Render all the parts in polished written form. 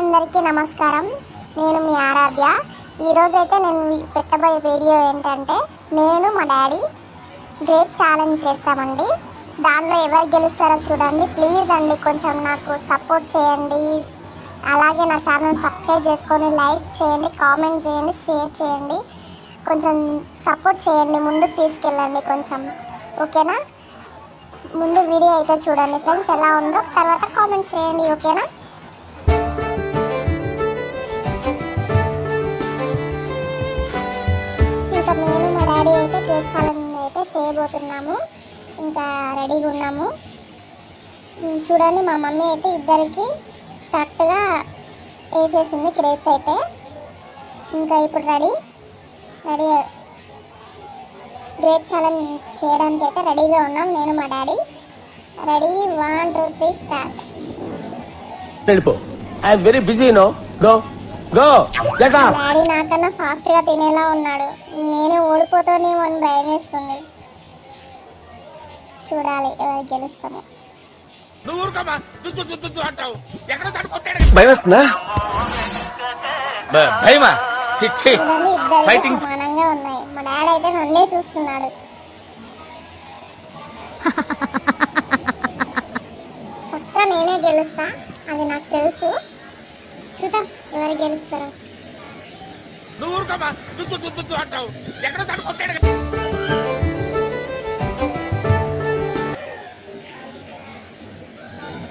అందరికీ నమస్కారం. నేను మీ ఆరాధ్య. ఈరోజైతే నేను పెట్టబోయే వీడియో ఏంటంటే, నేను మా డాడీ గ్రేప్ ఛాలెంజ్ చేస్తామండి. దానిలో ఎవరు గెలుస్తారో చూడండి. ప్లీజ్ అండి, కొంచెం నాకు సపోర్ట్ చేయండి. అలాగే నా ఛానల్ సబ్స్క్రైబ్ చేసుకొని లైక్ చేయండి, కామెంట్ చేయండి, షేర్ చేయండి. కొంచెం సపోర్ట్ చేయండి, ముందుకు తీసుకెళ్ళండి కొంచెం, ఓకేనా? ముందు వీడియో అయితే చూడండి ఫ్రెండ్స్, ఎలా ఉందో తర్వాత కామెంట్ చేయండి, ఓకేనా? ఇంకా నేను మా డాడీ అయితే గ్రేప్ ఛాలెంజ్ అయితే చేయబోతున్నాము. ఇంకా రెడీగా ఉన్నాము. చూడండి, మా మమ్మీ అయితే ఇద్దరికి కరెక్ట్గా వేసేసింది గ్రేప్స్ అయితే. ఇంకా ఇప్పుడు రెడీ గ్రేప్ ఛాలెంజ్ చేయడానికి అయితే రెడీగా ఉన్నాం. నేను మా డాడీ రెడీ. 1 2 3 స్టార్ట్. వెళ్ళిపో. I'm very busy no. Go go get up. Daddy నాకన్నా ఫాస్ట్గా తినేలా ఉన్నాడు. నేనే ఓడిపోతానేమో అని భయం వేస్తుంది. చూడాలి ఎవరు గెలుస్తామో. భయం వేస్తుందా? భయమా? చూడండి, ఇద్దరు సమానంగా ఉన్నాయి. మా డాడీ అయితే నన్నే చూస్తున్నాడు. పక్కా నేనే గెలుస్తా, అది నాకు తెలుసు. చూద్దాం ఎవరు గెలుస్తారో.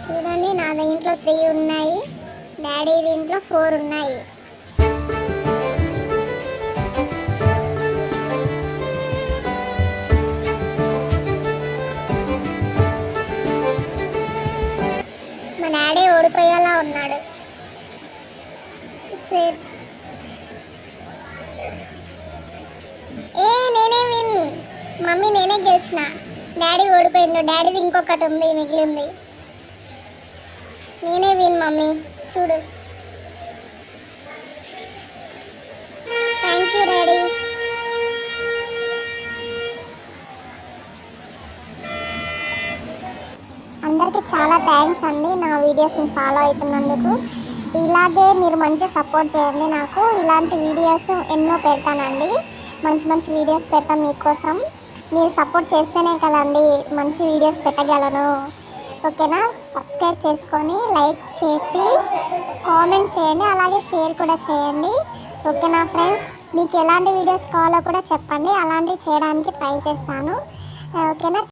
చూడండి, నా దీంట్లో 3 ఉన్నాయి, డాడీ దీంట్లో 4 ఉన్నాయి. మా డాడీ ఓడిపోయేలా ఉన్నాడు. నేనే విన్. మమ్మీ నేనే గెలిచిన. డాడీ ఓడిపోయిండు. డాడీది ఇంకొకటి ఉంది, మిగిలింది. నేనే విన్ మమ్మీ, చూడు. Thank you daddy. అందరికీ చాలా థ్యాంక్స్ అండి, నా వీడియోస్ని ఫాలో అవుతున్నందుకు. ఇలాగే మీరు మంచి సపోర్ట్ చేయండి నాకు. ఇలాంటి వీడియోస్ ఎన్నో పెడతానండి, మంచి మంచి వీడియోస్ పెడతాను మీకోసం. మీరు సపోర్ట్ చేస్తేనే కదండి మంచి వీడియోస్ పెట్టగలను, ఓకేనా? సబ్స్క్రైబ్ చేసుకొని లైక్ చేసి కామెంట్ చేయండి, అలాగే షేర్ కూడా చేయండి, ఓకేనా ఫ్రెండ్స్? మీకు ఎలాంటి వీడియోస్ కావాలో కూడా చెప్పండి, అలాంటివి చేయడానికి ట్రై చేస్తాను, ఓకేనా?